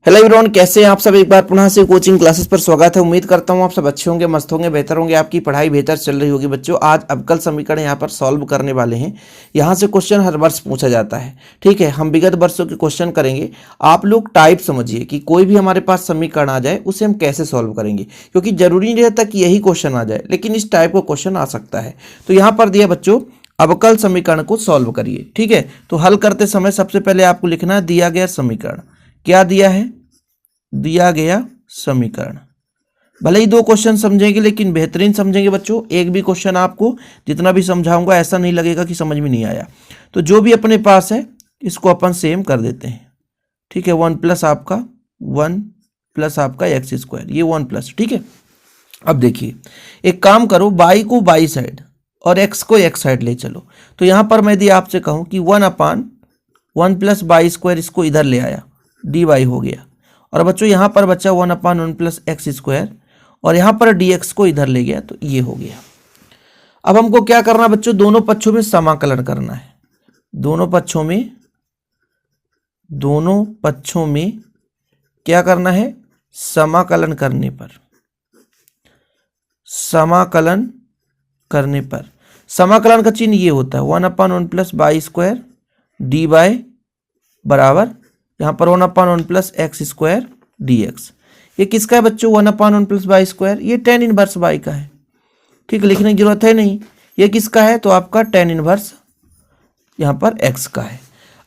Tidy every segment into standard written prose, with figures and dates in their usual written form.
Hello everyone, कैसे हैं आप सब। एक बार पुनः से कोचिंग क्लासेस पर स्वागत है। उम्मीद करता हूं आप सब अच्छे होंगे, मस्त होंगे, बेहतर होंगे, आपकी पढ़ाई बेहतर चल रही होगी। बच्चों, आज अवकल समीकरण यहां पर सॉल्व करने वाले हैं। यहां से क्वेश्चन हर वर्ष पूछा जाता है। ठीक है, हम विगत वर्षों के क्वेश्चन करेंगे। आप लोग टाइप समझिए कि कोई भी हमारे पास समीकरण आ जाए उसे हम कैसे सॉल्व करेंगे, क्योंकि जरूरी नहीं रहता कि यही क्वेश्चन आ जाए, लेकिन इस टाइप का क्वेश्चन आ सकता है। तो यहाँ पर दिया बच्चों, अवकल समीकरण को सॉल्व करिए। ठीक है, तो हल करते समय सबसे पहले आपको लिखना है दिया गया समीकरण। क्या दिया है? दिया गया समीकरण। भले ही दो क्वेश्चन समझेंगे लेकिन बेहतरीन समझेंगे बच्चों। एक भी क्वेश्चन आपको जितना भी समझाऊंगा ऐसा नहीं लगेगा कि समझ में नहीं आया। तो जो भी अपने पास है इसको अपन सेम कर देते हैं। ठीक है, वन प्लस आपका एक्स स्क्वायर, ये वन प्लस। ठीक है, अब देखिए एक काम करो, बाई को बाई साइड और एक्स को एक्स साइड ले चलो। तो यहां पर मैं यदि आपसे कहूं कि 1/1 प्लस बाई स्क्वायर, इसको इधर ले आया, डी वाई हो गया। और बच्चों यहाँ पर बचा 1/1 प्लस एक्स स्क्वायर, और यहाँ पर dx को इधर ले गया, तो ये हो गया। अब हमको क्या करना है बच्चों? दोनों पक्षों में समाकलन करना है। दोनों पक्षों में क्या करना है? समाकलन करने पर समाकलन का चिन्ह ये होता है 1/1 plus by square D by बराबर यहाँ पर 1/1 plus x square D x. ये किसका है बच्चों? 1/1 प्लस बाई स्क्वायर, ये tan इनवर्स बाई का है। ठीक है, लिखने की जरूरत है नहीं। ये किसका है? तो आपका tan इनवर्स यहाँ पर x का है।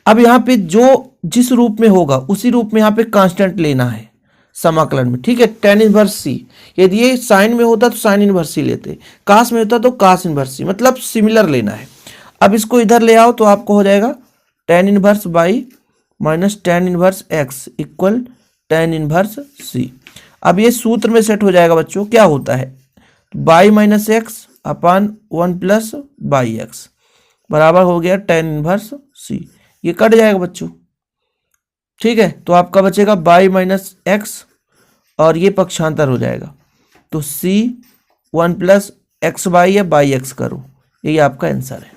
अब यहाँ पे जो जिस रूप में होगा उसी रूप में यहाँ पे कांस्टेंट लेना है समाकलन में। ठीक है, tan इनवर्स सी, यदि ये साइन में होता तो साइन इनवर्स सी लेते, कास में होता तो कास इनवर्स सी, मतलब सिमिलर लेना है। अब इसको इधर ले आओ तो आपको हो जाएगा tan inverse by minus tan inverse X equal tan inverse C. अब ये सूत्र में सेट हो जाएगा बच्चों। क्या होता है? By minus x upon 1 plus by x बराबर हो गया tan इनवर्स सी। ये कट जाएगा बच्चों। ठीक है, तो आपका बचेगा बाई माइनस एक्स और ये पक्षांतर हो जाएगा, तो सी 1 प्लस एक्स बाई या बाई एक्स करो, यही आपका आंसर है।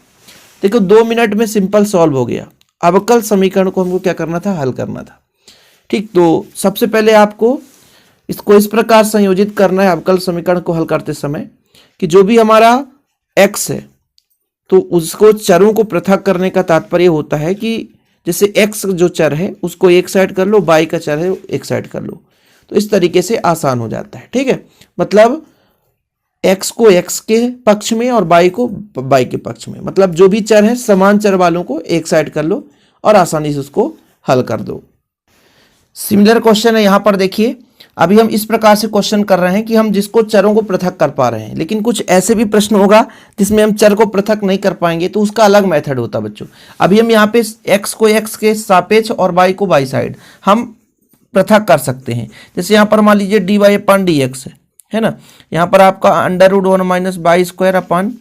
देखो 2 मिनट में सिंपल सॉल्व हो गया। अवकल समीकरण को हमको क्या करना था? हल करना था। ठीक, तो सबसे पहले आपको इसको इस प्रकार संयोजित करना है अवकल समीकरण को हल करते समय कि जो भी हमारा x है तो उसको चरों को पृथक करने का तात्पर्य होता है कि जैसे x जो चर है उसको एक साइड कर लो, y का चर है एक साइड कर लो, तो इस तरीके से आसान हो जाता है। ठीक है, मतलब x को x के पक्ष में और y को y के पक्ष में, मतलब जो भी चर है समान चर वालों को एक साइड कर लो और आसानी से उसको हल कर दो। सिमिलर क्वेश्चन है यहाँ पर देखिए। अभी हम इस प्रकार से क्वेश्चन कर रहे हैं कि हम जिसको चरों को पृथक कर पा रहे हैं, लेकिन कुछ ऐसे भी प्रश्न होगा जिसमें हम चर को पृथक नहीं कर पाएंगे, तो उसका अलग मेथड होता है बच्चों। अभी हम यहाँ पे x को x के सापेक्ष और y को y साइड हम पृथक कर सकते हैं। जैसे यहाँ पर मान लीजिए डी वाई अपान डी एक्स है ना, यहाँ पर आपका √1 minus y square upon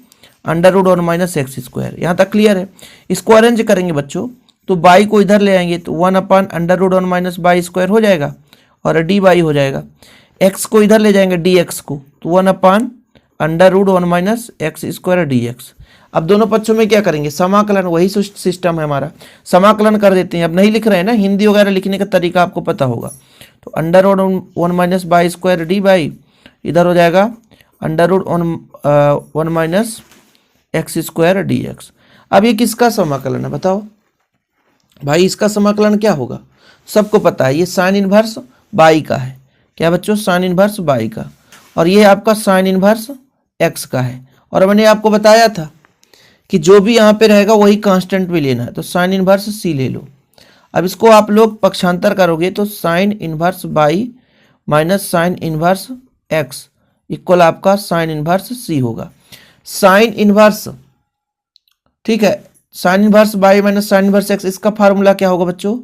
√1 minus x square. यहाँ तक क्लियर है। इसको अरेंज करेंगे बच्चों, तो बाई को इधर ले आएंगे तो 1/√1 माइनस बाई स्क्वायर हो जाएगा और डी बाई हो जाएगा। एक्स को इधर ले जाएंगे डी एक्स को, तो 1/√1 minus x square D x. अब दोनों पक्षों में क्या करेंगे? समाकलन, वही सिस्टम है हमारा, समाकलन कर देते हैं। अब नहीं लिख रहे हैं ना, हिंदी वगैरह लिखने का तरीका आपको पता होगा। तो √1 minus y square D by इधर हो जाएगा √1 minus x square D x. अब ये किसका समाकलन है बताओ भाई? इसका समाकलन क्या होगा? सबको पता है, ये साइन इनवर्स बाई का है। क्या बच्चों? साइन इनवर्स बाई का। और ये आपका साइन इनवर्स एक्स का है। और मैंने आपको बताया था कि जो भी यहाँ पे रहेगा वही कांस्टेंट भी लेना है, तो साइन इनवर्स सी ले लो। अब इसको आप लोग पक्षांतर करोगे तो sine inverse by minus sine inverse X equal आपका साइन इनवर्स सी होगा। साइन इनवर्स, ठीक है, sine inverse by minus sine inverse x, इसका फार्मूला क्या होगा बच्चों?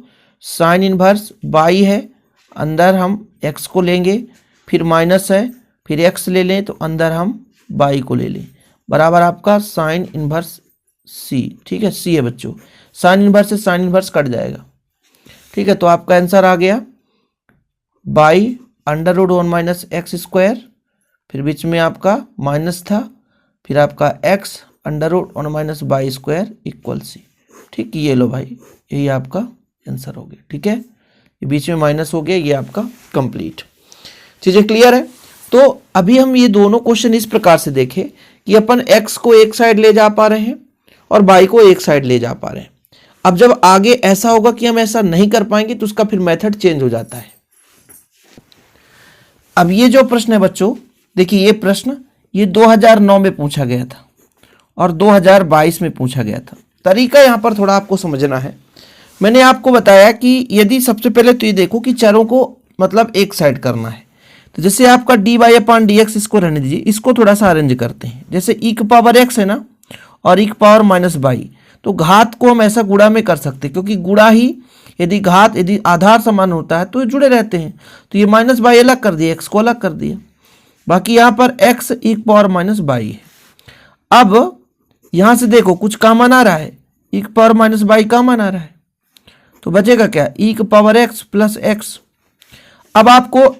साइन इनवर्स बाई है, अंदर हम एक्स को लेंगे, फिर माइनस है, फिर एक्स ले लें तो अंदर हम बाई को ले लें, बराबर आपका साइन इनवर्स सी। ठीक है, सी है बच्चों। साइन इनवर्स से साइन इनवर्स कट जाएगा। ठीक है, तो आपका आंसर आ गया बाई √1 माइनस एक्स स्क्वायर, फिर बीच में आपका माइनस था, फिर आपका x √1 minus y square equal c. ठीक, ये लो भाई, यही आपका आंसर हो गया। ठीक है, ये बीच में माइनस हो गया, ये आपका कंप्लीट। चीज़ें क्लियर है? तो अभी हम ये दोनों क्वेश्चन इस प्रकार से देखें कि अपन x को एक साइड ले जा पा रहे हैं और y को एक साइड ले जा पा रहे हैं। अब जब आगे ऐसा होगा कि हम ऐसा नहीं कर पाएंगे तो उसका फिर मेथड चेंज हो जाता है। अब ये जो प्रश्न है बच्चों, देखिए ये प्रश्न ये 2009 में पूछा गया था और 2022 में पूछा गया था। तरीका यहाँ पर थोड़ा आपको समझना है। मैंने आपको बताया कि यदि सबसे पहले तो ये देखो कि चरों को मतलब एक साइड करना है, तो जैसे आपका dy/dx इसको रहने दीजिए, इसको थोड़ा सा अरेंज करते हैं। जैसे e की पावर x है ना और e की पावर -y, तो घात को हम ऐसा गुणा में कर सकते हैं, क्योंकि गुणा ही यदि आधार समान होता है तो ये जुड़े रहते हैं। तो ये -y अलग कर दिया, x को अलग कर दिया, बाकी यहाँ पर x e की पावर -y है। अब यहाँ से देखो कुछ कॉमन आ रहा है, e की पावर -y कॉमन आ रहा है, तो बचेगा क्या, e की पावर x प्लस x। अब आपको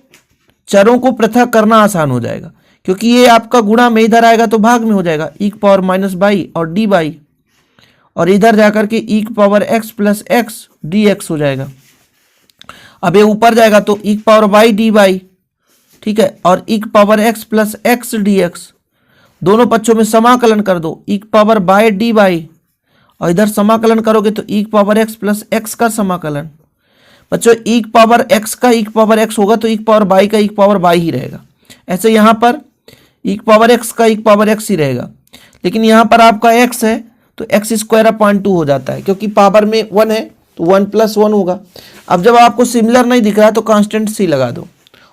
चरों को पृथक करना आसान हो जाएगा, क्योंकि ये आपका गुणा में इधर आएगा तो भाग में हो जाएगा, e की पावर -y और dy, और इधर जाकर के e की power x plus x dx हो जाएगा। अब ये ऊपर जाएगा तो e की पावर y dy, ठीक है, और e की power x plus x dx, दोनों पक्षों में समाकलन कर दो, e की पावर y dy, और इधर समाकलन करोगे तो e की पावर x प्लस x का समाकलन। बच्चों e की पावर x का e की पावर x होगा तो e की पावर y का e की पावर y ही रहेगा। ऐसे यहाँ पर e की पावर x का e की पावर x ही रहेगा, लेकिन यहाँ पर आपका x है तो x² हो जाता है, क्योंकि पावर में 1 है तो 1 + 1 होगा। अब जब आपको सिमिलर नहीं दिख रहा तो कांस्टेंट c लगा दो,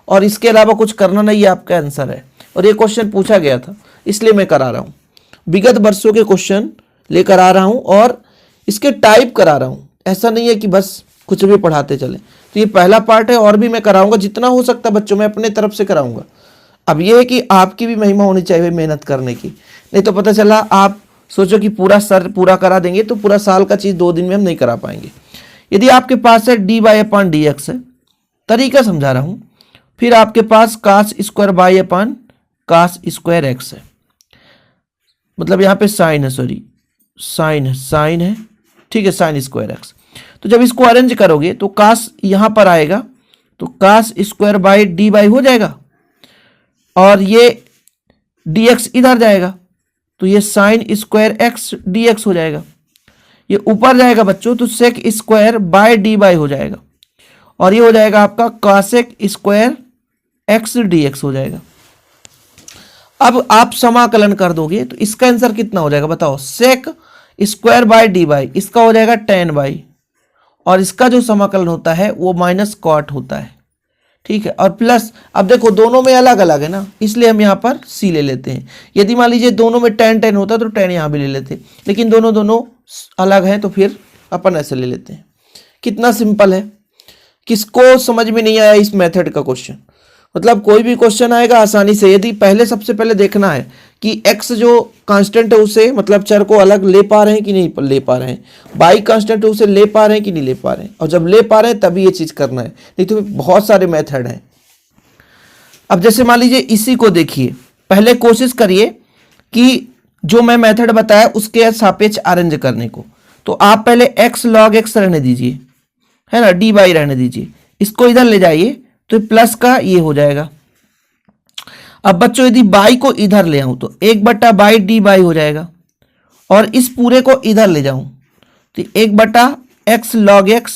और इसके अलावा कुछ करना नहीं, ये आपका आंसर है। और ये क्वेश्चन पूछा गया था इसलिए मैं करा रहा हूँ, विगत वर्षों के क्वेश्चन लेकर आ रहा हूँ और इसके टाइप करा रहा हूँ। ऐसा नहीं है कि बस कुछ भी पढ़ाते चले। तो ये पहला पार्ट है, और भी मैं कराऊंगा जितना हो सकता है बच्चों, मैं अपने तरफ से कराऊंगा। अब ये है कि आपकी भी महिमा होनी चाहिए मेहनत करने की, नहीं तो पता चला आप सोचो कि पूरा सर पूरा करा देंगे तो पूरा साल का चीज़ 2 दिन में हम नहीं करा पाएंगे। यदि आपके पास है dy/dx है, तरीका समझा रहा हूँ, फिर आपके पास cos² x है, मतलब यहाँ पे साइन है, सॉरी साइन है, ठीक है, sin² x। तो जब इसको अरेंज करोगे तो cos यहाँ पर आएगा तो cos² हो जाएगा, और ये dx इधर जाएगा तो ये sin² x dx हो जाएगा। ये ऊपर जाएगा बच्चों तो sec² dy हो जाएगा, और ये हो जाएगा आपका cosec² x dx हो जाएगा। अब आप समाकलन कर दोगे तो इसका आंसर कितना हो जाएगा बताओ, sec² dy, इसका हो जाएगा tan y, और इसका जो समाकलन होता है वो -cot होता है, ठीक है, और प्लस। अब देखो दोनों में अलग अलग है ना, इसलिए हम यहाँ पर c ले लेते हैं। यदि मान लीजिए दोनों में tan होता तो tan यहाँ भी ले लेते, लेकिन दोनों अलग हैं तो फिर अपन ऐसे ले लेते हैं। कितना सिंपल है। किसको समझ में नहीं आया इस मेथड का क्वेश्चन, मतलब कोई भी क्वेश्चन आएगा आसानी से। यदि सबसे पहले देखना है कि x जो कांस्टेंट है उसे, मतलब चर को अलग ले पा रहे हैं कि नहीं ले पा रहे हैं, y कांस्टेंट है उसे ले पा रहे हैं कि नहीं ले पा रहे हैं, और जब ले पा रहे हैं तभी ये चीज़ करना है, नहीं तो बहुत सारे मेथड हैं। अब जैसे मान लीजिए इसी को देखिए, पहले कोशिश करिए कि जो मैं मेथड बताया उसके सापेक्ष अरेंज करने को। तो आप पहले x log x रहने दीजिए, है ना, dy रहने दीजिए, इसको इधर ले जाइए तो प्लस का ये हो जाएगा। अब बच्चों यदि y को इधर ले आऊं तो 1/y dy हो जाएगा, और इस पूरे को इधर ले जाऊं तो 1/x log x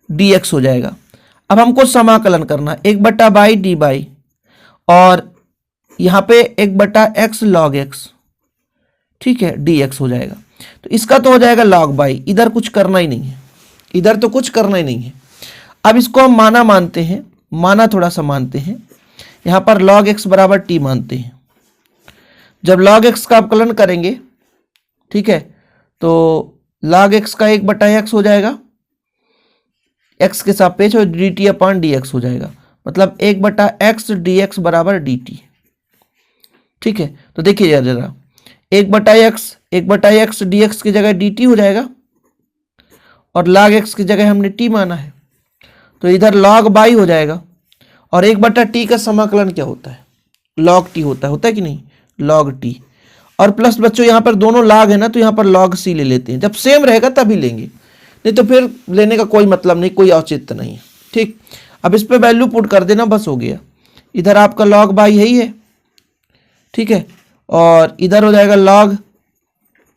dx हो जाएगा। अब हमको समाकलन करना 1/y dy, और यहाँ पे 1/x log x, ठीक है, dx हो जाएगा। तो इसका तो हो जाएगा log y, इधर कुछ करना ही नहीं है, इधर तो कुछ करना ही नहीं है। अब इसको हम माना मानते हैं, माना थोड़ा सा मानते हैं, यहाँ पर log x बराबर t मानते हैं। जब log x का अवकलन करेंगे, ठीक है, तो log x का 1/x हो जाएगा, x के सापेक्ष, और dt/dx हो जाएगा, मतलब 1/x dx बराबर dt, ठीक है। तो देखिए जरा 1/x dx की जगह dt हो जाएगा, और log x की जगह हमने t माना है तो इधर log y हो जाएगा, और 1/t का समाकलन क्या होता है, log t होता है कि नहीं, log t, और प्लस बच्चों यहाँ पर दोनों log है ना तो यहाँ पर log c ले लेते हैं। जब सेम रहेगा तभी लेंगे, नहीं तो फिर लेने का कोई मतलब नहीं, कोई औचित्य नहीं है। ठीक, अब इस पे वैल्यू पुट कर देना, बस हो गया। इधर आपका log बाई है ही है, ठीक है, और इधर हो जाएगा log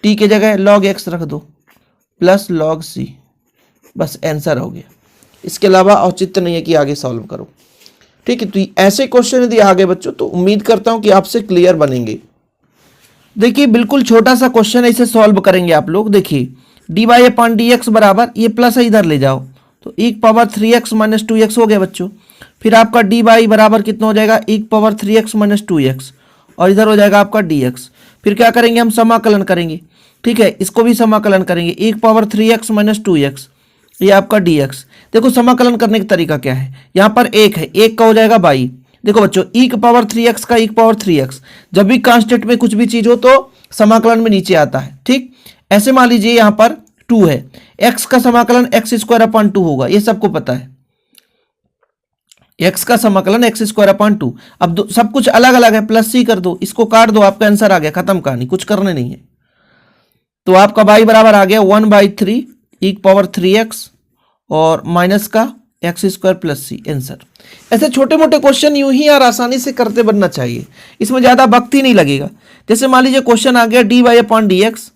t के जगह log x रख दो प्लस log c, बस आंसर हो गया। इसके अलावा औचित्य नहीं है कि आगे सॉल्व करो। ठीक है, तो ऐसे क्वेश्चन यदि आ गए बच्चों तो उम्मीद करता हूं कि आपसे क्लियर बनेंगे। देखिए बिल्कुल छोटा सा क्वेश्चन है, इसे सॉल्व करेंगे आप लोग। देखिए d Y upon D x बराबर, ये प्लस है इधर ले जाओ तो एक पावर 3x माइनस 2x हो गया बच्चों। फिर आपका डी वाई बराबर कितना हो जाएगा, एक पावर 3x माइनस 2x, और इधर हो जाएगा आपका dx। फिर क्या करेंगे हम, समाकलन करेंगे। ठीक है, इसको भी समाकलन करेंगे, एक पावर 3x माइनस 2x, ये आपका dx। देखो समाकलन करने का तरीका क्या है, यहाँ पर एक है, एक का हो जाएगा बाई। देखो बच्चों एक पावर 3x का एक पावर 3x, जब भी कांस्टेंट में कुछ भी चीज हो तो समाकलन में नीचे आता है। ठीक, ऐसे मान लीजिए यहाँ पर 2 है, x का समाकलन एक्स स्क्वायर अपॉन 2 होगा, ये सबको पता है, x का समाकलन एक्स स्क्वायर अपॉन 2। अब सब कुछ अलग अलग है, प्लस सी कर दो, इसको काट दो, आपका आंसर आ गया, खत्म कहानी, कुछ करने नहीं है। तो आपका y बराबर आ गया 1/3 एक पावर 3x और माइनस का एक्स स्क्वायर प्लस सी, आंसर। ऐसे छोटे मोटे क्वेश्चन यूं ही यार आसानी से करते बनना चाहिए, इसमें ज्यादा वक्त ही नहीं लगेगा। जैसे मान लीजिए क्वेश्चन आ गया D Y upon D X,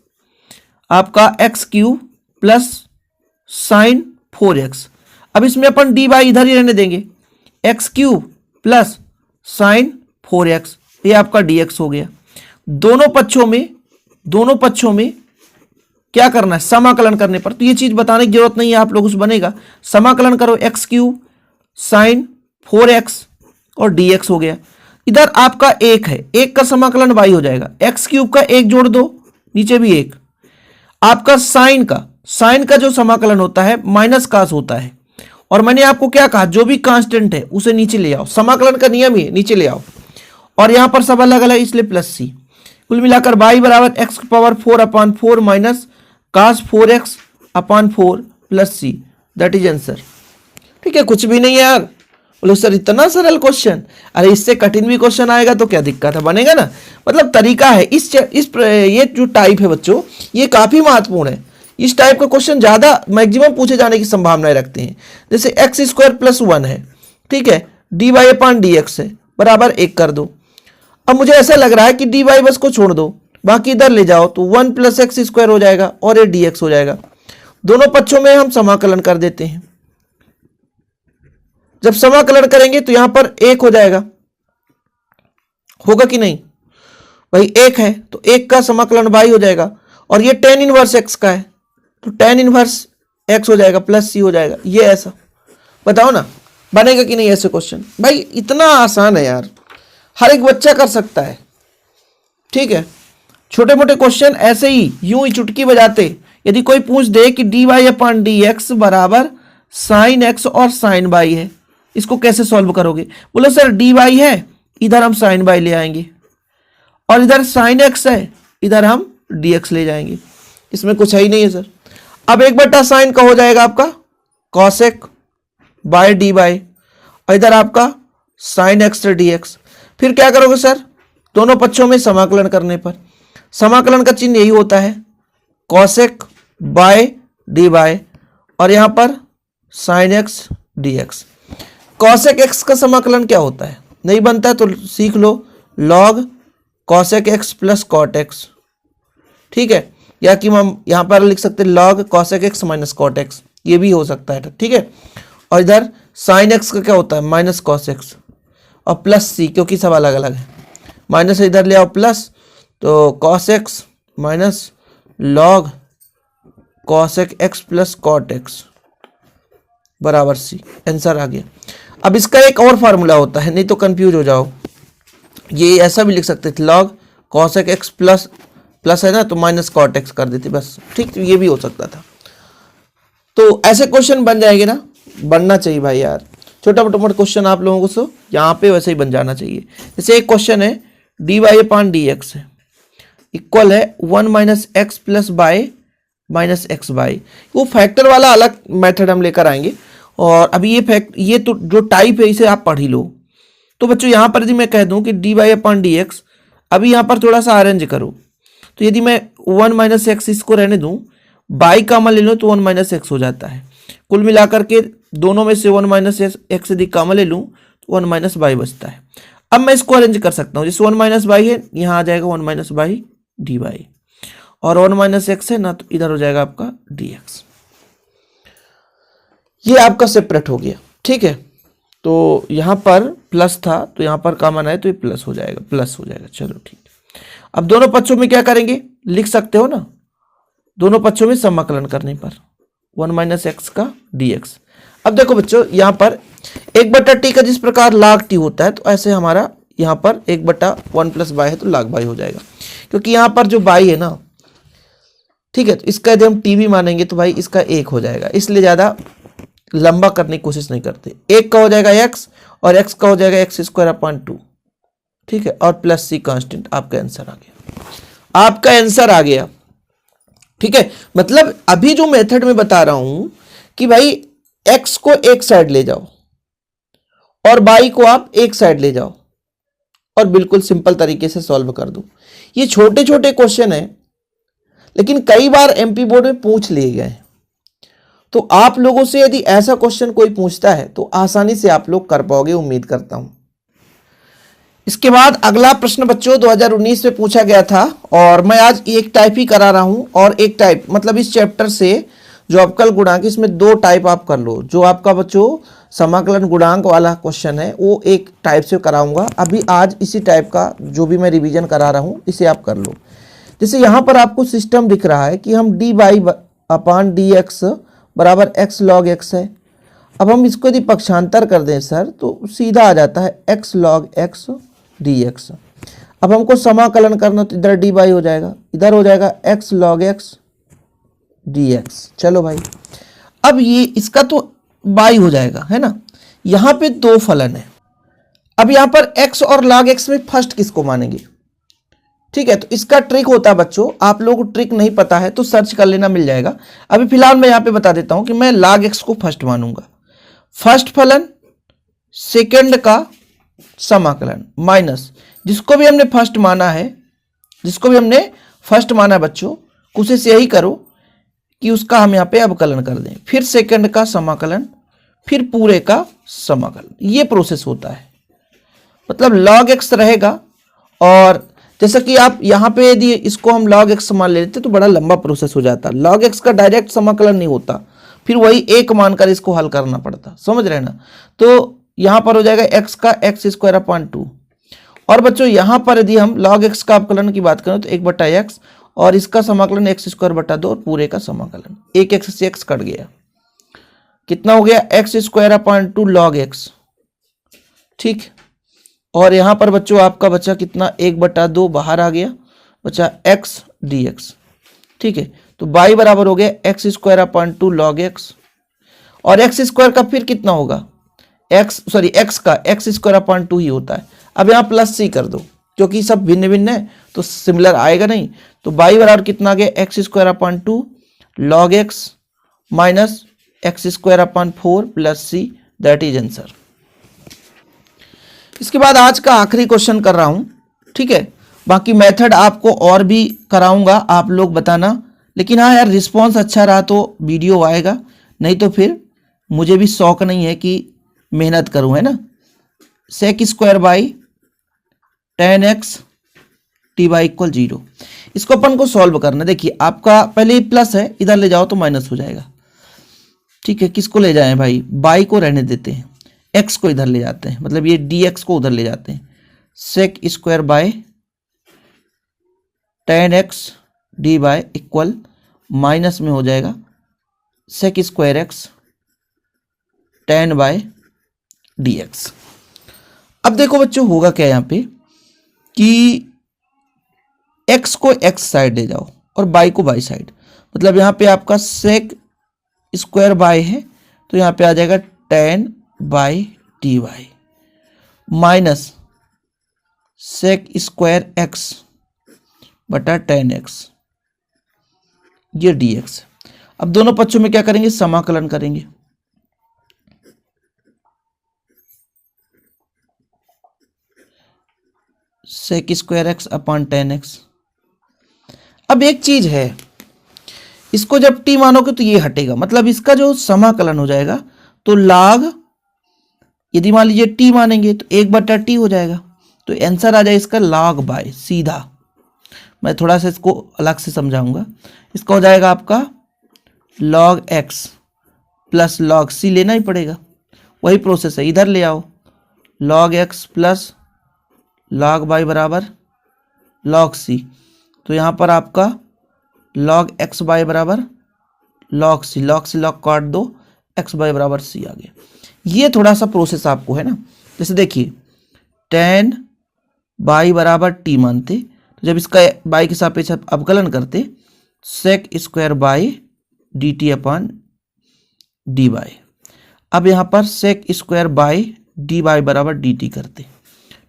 आपका X cube plus sine 4x। अब इसमें अपन डी वाई इधर ही रहने देंगे, x cube plus sine 4x, ये आपका dx हो गया। दोनों पक्षों में क्या करना है, समाकलन करने पर, तो ये चीज बताने की जरूरत नहीं है, आप लोग उस बनेगा। समाकलन करो, एक्स क्यूब साइन 4x और dx हो गया। इधर आपका एक है, एक का समाकलन y हो जाएगा, एक्स क्यूब का एक जोड़ दो, नीचे भी एक। आपका साइन का जो समाकलन होता है माइनस कास होता है, और मैंने आपको क्या कहा, जो भी कांस्टेंट है उसे नीचे ले आओ, समाकलन का नियम ही है, नीचे ले आओ। और यहां पर सब अलग अलग इसलिए प्लस सी। कुल मिलाकर y बराबर x power 4 upon 4 minus cos 4x upon 4 plus c, that is answer. ठीक है, कुछ भी नहीं है यार। बोलो सर इतना सरल क्वेश्चन, अरे इससे कठिन भी क्वेश्चन आएगा तो क्या दिक्कत है, बनेगा ना। मतलब तरीका है, ये जो टाइप है बच्चों ये काफी महत्वपूर्ण है। इस टाइप का क्वेश्चन ज्यादा मैक्सिमम पूछे जाने की संभावनाएं रखते हैं। जैसे एक्स स्क्वायर प्लस 1 है, ठीक है, d Y upon D x है, बराबर 1 कर दो। अब मुझे ऐसा लग रहा है कि डी वाई बस को छोड़ दो, बाकी इधर ले जाओ तो 1 प्लस एक्स स्क्वायर हो जाएगा और ये dx हो जाएगा। दोनों पक्षों में हम समाकलन कर देते हैं। जब समाकलन करेंगे तो यहां पर 1 हो जाएगा, होगा कि नहीं भाई, 1 है तो 1 का समाकलन y हो जाएगा, और ये tan इनवर्स x का है तो tan इनवर्स x हो जाएगा प्लस c हो जाएगा। ये ऐसा बताओ ना, बनेगा कि नहीं ऐसे क्वेश्चन। भाई इतना आसान है यार, हर एक बच्चा कर सकता है। ठीक है, छोटे मोटे क्वेश्चन ऐसे ही यूं ही चुटकी बजाते, यदि कोई पूछ दे कि d Y upon D x बराबर साइन एक्स और साइन वाई है, इसको कैसे सॉल्व करोगे। बोलो सर डी वाई है, इधर हम साइन वाई ले आएंगे, और इधर साइन एक्स है, इधर हम डी एक्स ले जाएंगे, इसमें कुछ है ही नहीं है सर। अब 1/sin का हो जाएगा आपका कॉसेक बाय डी वाई, और इधर आपका साइन एक्स डी एक्स। फिर क्या करोगे सर, दोनों पक्षों में समाकलन करने पर, समाकलन का चिन्ह यही होता है, कॉसेक बाय डी वाई, और यहां पर sine x D x. Cosec x का समाकलन क्या होता है, नहीं बनता है तो सीख लो, log cosec x plus cot X. ठीक है, या कि हम यहां पर लिख सकते हैं log cosec x minus cot x, ये भी हो सकता है। ठीक है, और इधर साइन एक्स का क्या होता है, माइनस कॉस एक्स, और प्लस सी, क्योंकि सब अलग अलग है, माइनस इधर ले आओ प्लस, तो cos x minus log cosec x plus cot x बराबर सी, आंसर आ गया। अब इसका एक और फार्मूला होता है, नहीं तो कंफ्यूज हो जाओ, ये ऐसा भी लिख सकते थे, लॉग कॉसेक एक्स प्लस है ना तो माइनस कॉट एक्स कर देते बस। ठीक, ये भी हो सकता था। तो ऐसे क्वेश्चन बन जाएंगे ना, बनना चाहिए भाई यार, छोटा मोटा क्वेश्चन आप लोगों को यहाँ पे वैसे ही बन जाना चाहिए। जैसे एक क्वेश्चन है d Y upon D x है, इक्वल है 1 minus x plus y minus x y. वो फैक्टर वाला अलग मेथड हम लेकर आएंगे, और अभी ये तो जो टाइप है इसे आप पढ़ ही लो। तो बच्चों यहाँ पर यदि मैं कह दूं कि d Y upon D x, अभी यहाँ पर थोड़ा सा अरेंज करो, तो यदि मैं 1 माइनस एक्स इसको रहने दूं, बाई का मान ले लो तो 1 माइनस एक्स हो जाता है। कुल मिलाकर के दोनों में से 1 माइनस एक्स यदि कॉमन ले लूँ तो 1 माइनस बाई बचता है। अब मैं इसको अरेंज कर सकता हूँ, जैसे 1 माइनस बाई है यहाँ आ जाएगा 1 माइनस बाई डी वाई, और 1 माइनस एक्स है ना तो इधर हो जाएगा आपका डी एक्स। ये आपका सेपरेट हो गया, ठीक है। तो यहाँ पर प्लस था तो यहाँ पर कॉमन है तो ये प्लस हो जाएगा, प्लस हो जाएगा। चलो ठीक है। अब दोनों पक्षों में क्या करेंगे, लिख सकते हो ना, दोनों पक्षों में समाकलन करने पर 1 माइनस एक्स का डी एक्स। अब देखो बच्चों यहाँ पर 1/t का जिस प्रकार लाग टी होता है तो ऐसे हमारा यहाँ पर 1/1 प्लस बाई है तो लाग बाई हो जाएगा, क्योंकि यहाँ पर जो बाई है ना, ठीक है, तो इसका यदि हम टी भी मानेंगे तो भाई इसका 1 हो जाएगा, इसलिए ज़्यादा लंबा करने की कोशिश नहीं करते। 1 का हो जाएगा x और x का हो जाएगा x² 2, ठीक है, और प्लस c कांस्टेंट। आपका आंसर आ गया, आपका आंसर आ गया, ठीक है। मतलब अभी जो मेथड में बता रहा हूं कि भाई x को एक साइड ले जाओ और y को आप एक साइड ले जाओ और बिल्कुल सिंपल तरीके से सॉल्व कर दो। ये छोटे छोटे क्वेश्चन है लेकिन कई बार एमपी बोर्ड में पूछ लिए गए हैं, तो आप लोगों से यदि ऐसा क्वेश्चन कोई पूछता है तो आसानी से आप लोग कर पाओगे, उम्मीद करता हूं। इसके बाद अगला प्रश्न बच्चों 2019 में पूछा गया था और मैं आज एक टाइप ही करा रहा हूं, और एक टाइप मतलब इस चैप्टर से जो अवकल गुणांक, इसमें 2 टाइप आप कर लो। जो आपका बच्चों समाकलन गुणांक वाला क्वेश्चन है वो एक टाइप से कराऊंगा, अभी आज इसी टाइप का जो भी मैं रिवीजन करा रहा हूं इसे आप कर लो। जैसे यहां पर आपको सिस्टम दिख रहा है कि हम डी वाई अपान डी एक्स बराबर एक्स लॉग एक्स है। अब हम इसको यदि पक्षांतर कर दें सर तो सीधा आ जाता है x log x D x. अब हमको समाकलन करना तो इधर डी वाई हो जाएगा, इधर हो जाएगा x log x D x. चलो भाई, अब ये इसका तो बाई हो जाएगा, है ना। यहाँ पे 2 फलन है। अब यहाँ पर x और log x में फर्स्ट किसको मानेंगे, ठीक है। तो इसका ट्रिक होता है बच्चों, आप लोगों को ट्रिक नहीं पता है तो सर्च कर लेना, मिल जाएगा। अभी फिलहाल मैं यहाँ पे बता देता हूँ कि मैं log x को फर्स्ट मानूंगा। फर्स्ट फलन सेकंड का समाकलन माइनस जिसको भी हमने फर्स्ट माना है, जिसको भी हमने फर्स्ट माना है बच्चों, कोशिश यही करो कि उसका हम यहाँ पे अवकलन कर दें, फिर सेकंड का समाकलन, फिर पूरे का समाकलन। ये प्रोसेस होता है। मतलब log x रहेगा, और जैसा कि आप यहाँ पे यदि इसको हम log x मान लेते तो बड़ा लंबा प्रोसेस हो जाता। log x का डायरेक्ट समाकलन नहीं होता, फिर वही 1 मानकर इसको हल करना पड़ता, समझ रहे ना। तो यहाँ पर हो जाएगा x का x² 2, और बच्चों यहाँ पर यदि हम log x का अवकलन की बात करें तो 1/x और इसका समाकलन x² 2 और पूरे का समाकलन, एक x से x कट गया, कितना हो गया x² 2 log x, ठीक। और यहाँ पर बच्चों आपका बचा कितना 1/2 बाहर आ गया, बचा x dx, ठीक है। तो y बराबर हो गया x² 2 log x, और x² का फिर कितना होगा x का x² 2 ही होता है। अब यहाँ प्लस c कर दो, क्योंकि सब भिन्न भिन्न है तो सिमिलर आएगा नहीं। तो y बराबर कितना आ गया x² 2 log x minus x² 4 plus c, that is answer. इसके बाद आज का आखिरी क्वेश्चन कर रहा हूं, ठीक है। बाकी मेथड आपको और भी कराऊंगा, आप लोग बताना। लेकिन हाँ यार, रिस्पॉन्स अच्छा रहा तो वीडियो आएगा, नहीं तो फिर मुझे भी शौक नहीं है कि मेहनत करूं, है ना। sec² y tan x d y equal 0, इसको अपन को सॉल्व करना। देखिए आपका पहले प्लस है, इधर ले जाओ तो माइनस हो जाएगा, ठीक है। किसको ले जाएं भाई, बाई को रहने देते हैं, x को इधर ले जाते हैं, मतलब ये dx को उधर ले जाते हैं। sec² y tan x d y equal minus में हो जाएगा sec² x tan bye dx। अब देखो बच्चों होगा क्या यहाँ पे कि x को x साइड ले जाओ और y को y साइड, मतलब यहाँ पे आपका sec² बाय है तो यहाँ पे आ जाएगा tan y d y minus sec² x बटा tan x, ये dx। अब दोनों पक्षों में क्या करेंगे, समाकलन करेंगे। sec² x अपान tan x। अब एक चीज है, इसको जब t मानोगे तो ये हटेगा, मतलब इसका जो समाकलन हो जाएगा तो log यदि मान लीजिए t मानेंगे तो 1/t हो जाएगा। तो आंसर आ जाए इसका log बाय सीधा। मैं थोड़ा सा इसको अलग से समझाऊंगा। इसका हो जाएगा आपका log x plus log c लेना ही पड़ेगा, वही प्रोसेस है। इधर ले आओ, log x plus log y बराबर log c। तो यहाँ पर आपका log x y बराबर log c, log काट दो, x y बराबर c आ गया। ये थोड़ा सा प्रोसेस आपको है ना। जैसे देखिए tan y बराबर t मानते, तो जब इसका y के सापेक्ष अवकलन करते sec square y d t upon d y. अब यहाँ पर sec square y d y बराबर डी टी करते,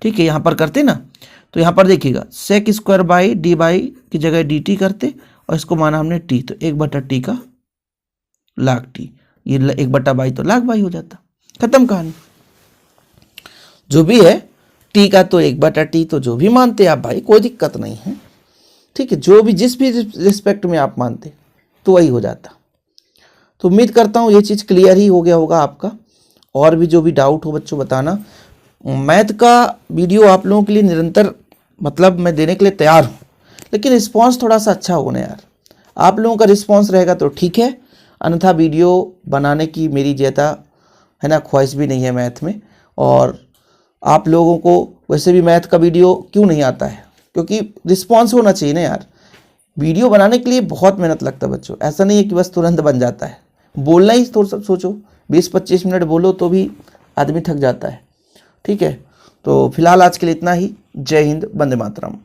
ठीक है, यहाँ पर करते ना। तो यहाँ पर देखिएगा sec square y d y की जगह डी टी करते और इसको माना हमने t, तो 1/t का log t, ये 1/y तो log y हो जाता। खत्म कहानी। जो भी है t का तो 1/t, तो जो भी मानते आप भाई कोई दिक्कत नहीं है, ठीक है। जो भी जिस भी रिस्पेक्ट में आप मानते तो वही हो जाता। तो उम्मीद करता हूँ ये चीज़ क्लियर ही हो गया होगा आपका। और भी जो भी डाउट हो बच्चों बताना। मैथ का वीडियो आप लोगों के लिए निरंतर मतलब मैं देने के लिए तैयार हूँ, लेकिन रिस्पांस थोड़ा सा अच्छा होना यार। आप लोगों का रिस्पांस रहेगा तो ठीक है, अन्यथा वीडियो बनाने की मेरी ज़्यादा है ना ख्वाहिश भी नहीं है मैथ में। और आप लोगों को वैसे भी मैथ का वीडियो क्यों नहीं आता है, क्योंकि रिस्पांस होना चाहिए ना यार। वीडियो बनाने के लिए बहुत मेहनत लगता है बच्चों, ऐसा नहीं है कि बस तुरंत बन जाता है। बोलना ही थोड़ा सा सोचो, 20-25 मिनट बोलो तो भी आदमी थक जाता है, ठीक है। तो फिलहाल आज के लिए इतना ही। जय हिंद, वंदे मातरम।